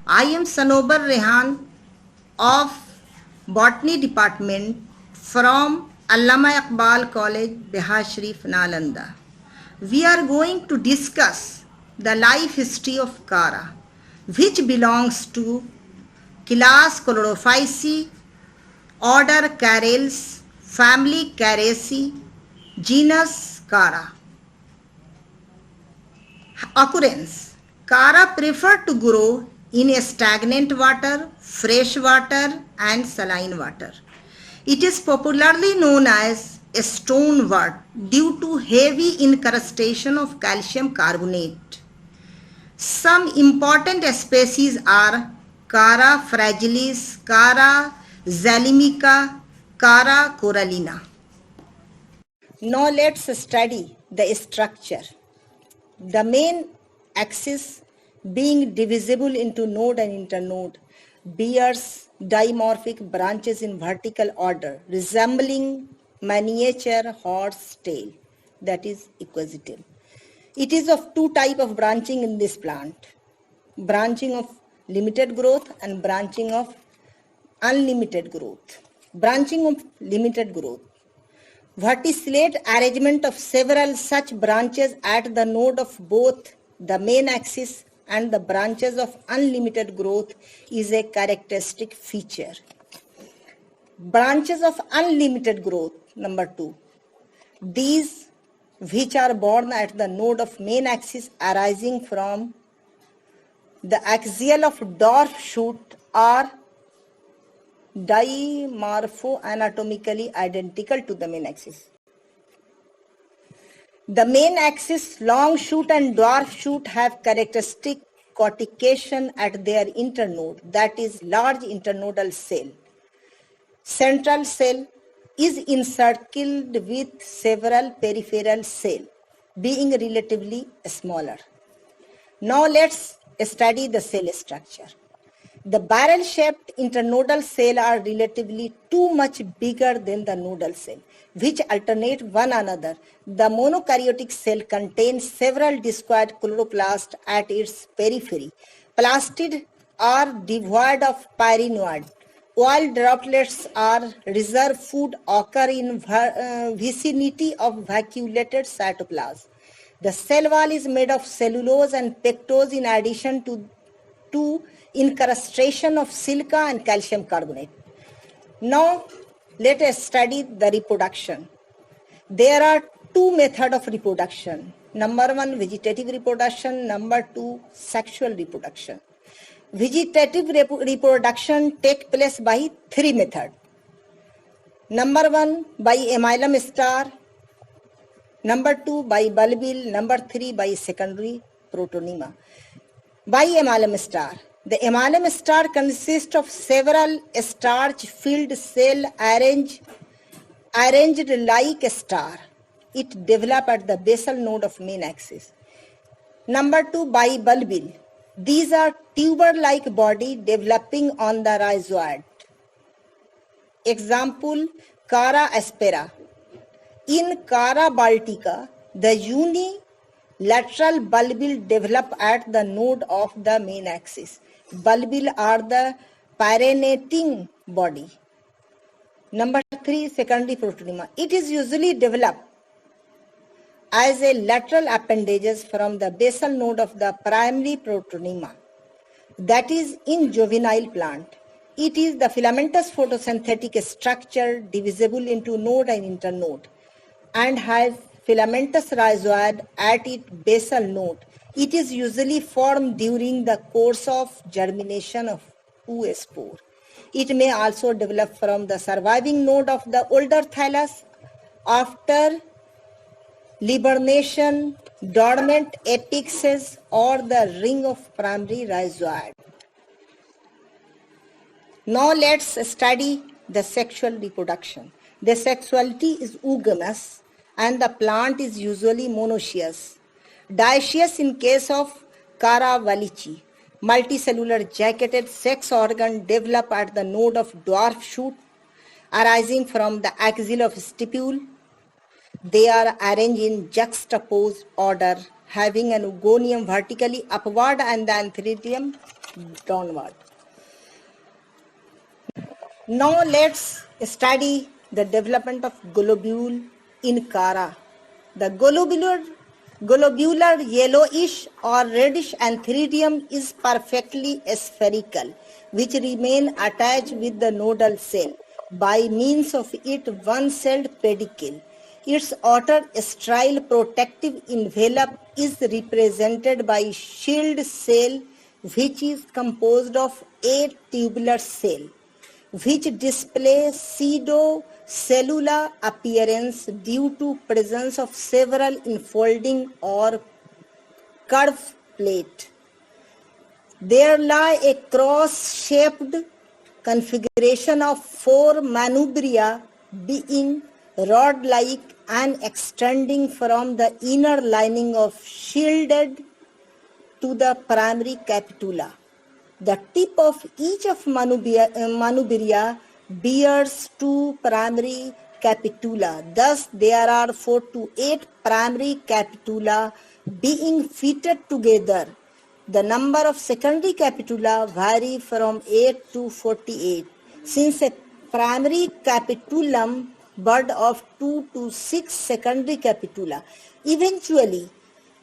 I am Sanobar Rehan of Botany Department from Allama Iqbal College, Bihar Sharif, Nalanda. We are going to discuss the life history of Kara, which belongs to class Chlorophyceae, order Carales, family Caraceae, genus Kara. Occurrence: Kara prefer to grow in stagnant water, fresh water, and saline water. It is popularly known as stonewort due to heavy incrustation of calcium carbonate. Some important species are Kara fragilis, Kara zalimica, Kara corallina. Now let's study the structure. The main axis, being divisible into node and internode, bears dimorphic branches in vertical order resembling miniature horse tail, that is equisetal. It is of two types of branching in this plant: branching of limited growth and branching of unlimited growth. Branching of limited growth: verticillate arrangement of several such branches at the node of both the main axis and the branches of unlimited growth is a characteristic feature. Branches of unlimited growth, number 2. These which are born at the node of main axis arising from the axial of dwarf shoot are dimorpho-anatomically identical to the main axis. The main axis, long shoot and dwarf shoot have characteristic cortication at their internode, that is large internodal cell. Central cell is encircled with several peripheral cells, being relatively smaller. Now let's study the cell structure. The barrel-shaped internodal cells are relatively too much bigger than the nodal cell, which alternate one another. The monokaryotic cell contains several discoid chloroplasts at its periphery. Plastid are devoid of pyrenoid. Oil droplets are reserve food occur in vicinity of vacuolated cytoplasm. The cell wall is made of cellulose and pectose in addition to incrustation of silica and calcium carbonate. Now let us study the reproduction. There are two methods of reproduction. Number 1, vegetative reproduction. Number 2, sexual reproduction. Vegetative reproduction takes place by 3 methods. Number 1, by amylum star. Number 2, by bulbil. Number 3, by secondary protonema. By amylum star. The amylum star consists of several starch-filled cells arranged like a star. It develops at the basal node of main axis. Number 2, by bulbil. These are tuber-like body developing on the rhizoid. Example, Kara aspera. In Kara baltica, the unilateral bulbil develop at the node of the main axis. Bulbil are the pyrenating body. Number 3, secondary protonema. It is usually developed as a lateral appendages from the basal node of the primary protonema. That is in juvenile plant. It is the filamentous photosynthetic structure divisible into node and internode and has filamentous rhizoid at its basal node. It is usually formed during the course of germination of oospore. It may also develop from the surviving node of the older thallus after liburnation, dormant apexes, or the ring of primary rhizoid. Now let's study the sexual reproduction. The sexuality is oogamous and the plant is usually monoecious. Dioecious in case of Kara wallichii. Multicellular jacketed sex organ develop at the node of dwarf shoot arising from the axil of stipule. They are arranged in juxtaposed order, having an oogonium vertically upward and the antheridium downward. Now let's study the development of globule in Cara. The globular yellowish or reddish antheridium is perfectly spherical, which remain attached with the nodal cell by means of its one-celled pedicel. Its outer sterile protective envelope is represented by shield cell, which is composed of 8 tubular cells, which display pseudocellular appearance due to presence of several enfolding or curved plate. There lie a cross-shaped configuration of 4 manubriae being rod-like and extending from the inner lining of shielded to the primary capitula. The tip of each of manubriae bears 2 primary capitula. Thus, there are 4 to 8 primary capitula being fitted together. The number of secondary capitula vary from 8 to 48. Since a primary capitulum bud of 2 to 6 secondary capitula, eventually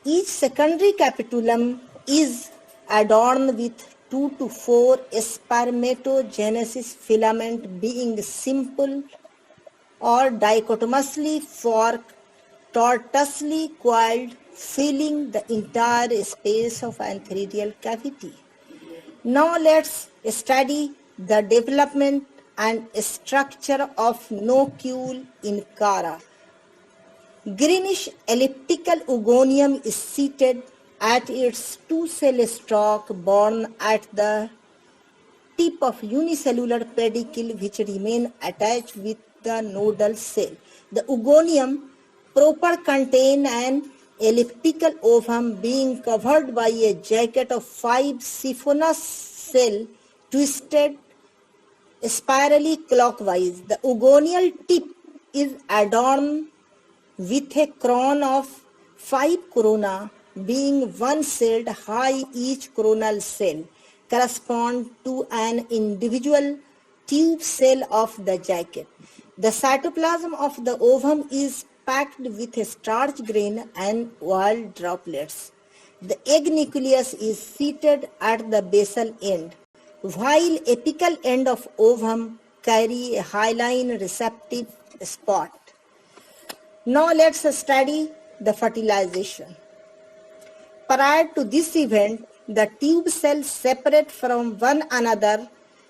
each secondary capitulum is adorned with 2 to 4 spermatogenesis filament being simple or dichotomously forked, tortuously coiled, filling the entire space of antheridial cavity. Now let's study the development and structure of nocule in Cara. Greenish elliptical oogonium is seated at its 2-cell stalk borne at the tip of unicellular pedicel, which remain attached with the nodal cell. The oogonium proper contain an elliptical ovum being covered by a jacket of 5 siphonous cells twisted spirally clockwise. The oogonial tip is adorned with a crown of 5 corona, being one-celled high. Each coronal cell corresponds to an individual tube cell of the jacket. The cytoplasm of the ovum is packed with a starch grain and oil droplets. The egg nucleus is seated at the basal end, while apical end of ovum carry a hyaline receptive spot. Now let's study the fertilization. Prior to this event, the tube cells separate from one another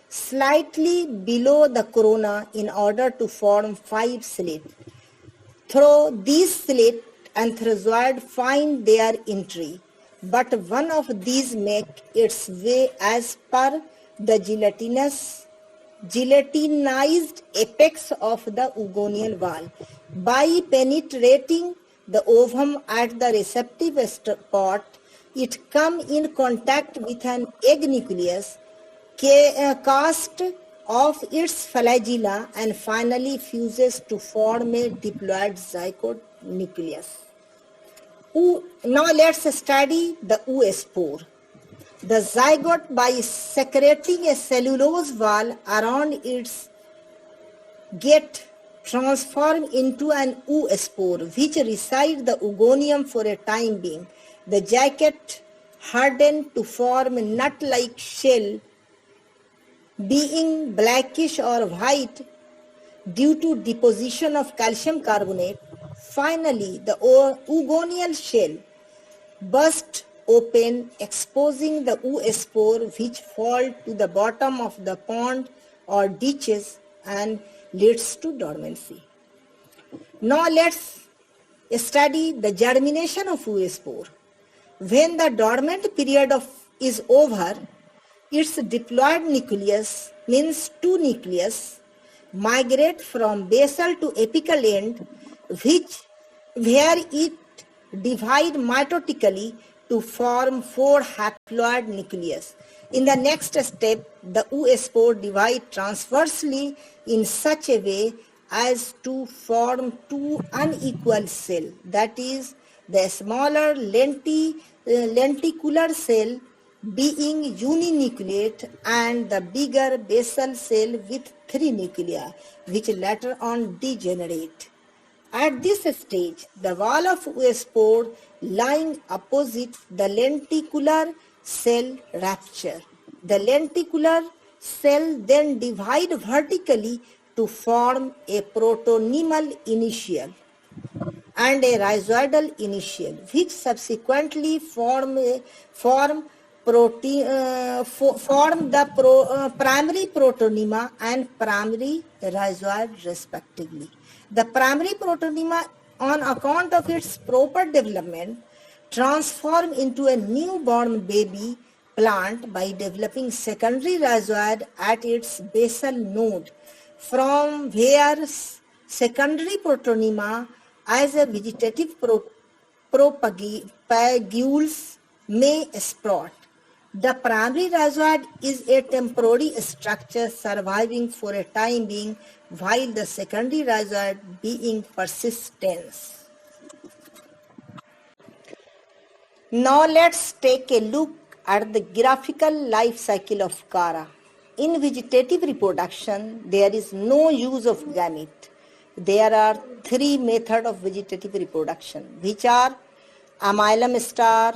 slightly below the corona in order to form 5 slits. Through these slits, antherozoids find their entry, but one of these makes its way as per the gelatinized apex of the oogonial wall. By penetrating the ovum at the receptive spot, it comes in contact with an egg nucleus, cast off its flagella, and finally fuses to form a diploid zygote nucleus. Now let's study the oospore. The zygote, by secreting a cellulose wall around its get, transform into an oospore, which resides the oogonium for a time being. The jacket hardened to form a nut-like shell, being blackish or white due to deposition of calcium carbonate. Finally, the oogonial shell bursts open, exposing the oospore, which fall to the bottom of the pond or ditches and leads to dormancy. Now let's study the germination of oospore. When the dormant period is over, its diploid nucleus, means 2 nucleus, migrate from basal to apical end, where it divide mitotically to form 4 haploid nucleus. In the next step, the oospore divide transversely in such a way as to form 2 unequal cells, that is, the smaller lenticular cell being uninucleate, and the bigger basal cell with 3 nuclei, which later on degenerate. At this stage, the wall of oospore lying opposite the lenticular cell rupture. The lenticular cell then divide vertically to form a protonemal initial and a rhizoidal initial, which subsequently form the primary protonema and primary rhizoid respectively. The primary protonema, on account of its proper development, transform into a newborn baby plant by developing secondary rhizoid at its basal node, from where secondary protonema as a vegetative propagules may sprout. The primary rhizoid is a temporary structure surviving for a time being, while the secondary rhizoid being persistence. Now let's take a look at the graphical life cycle of Chara. In vegetative reproduction, there is no use of gamete. There are 3 methods of vegetative reproduction, which are amylum star,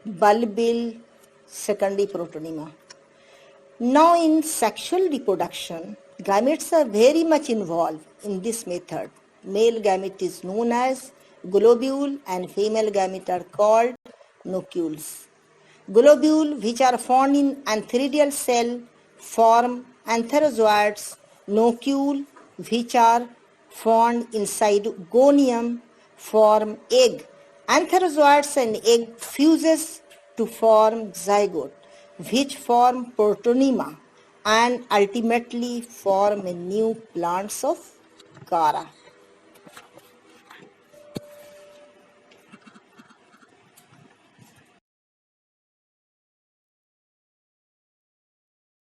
bulbil, secondary protonema. Now in sexual reproduction, gametes are very much involved in this method. Male gamete is known as globule and female gamete are called nucleus. Globule, which are found in antheridial cell, form antherozoids. Nucleus, which are found inside gonium, form egg. Antherozoids and egg fuses to form zygote, which form protonema and ultimately form new plants of Chara.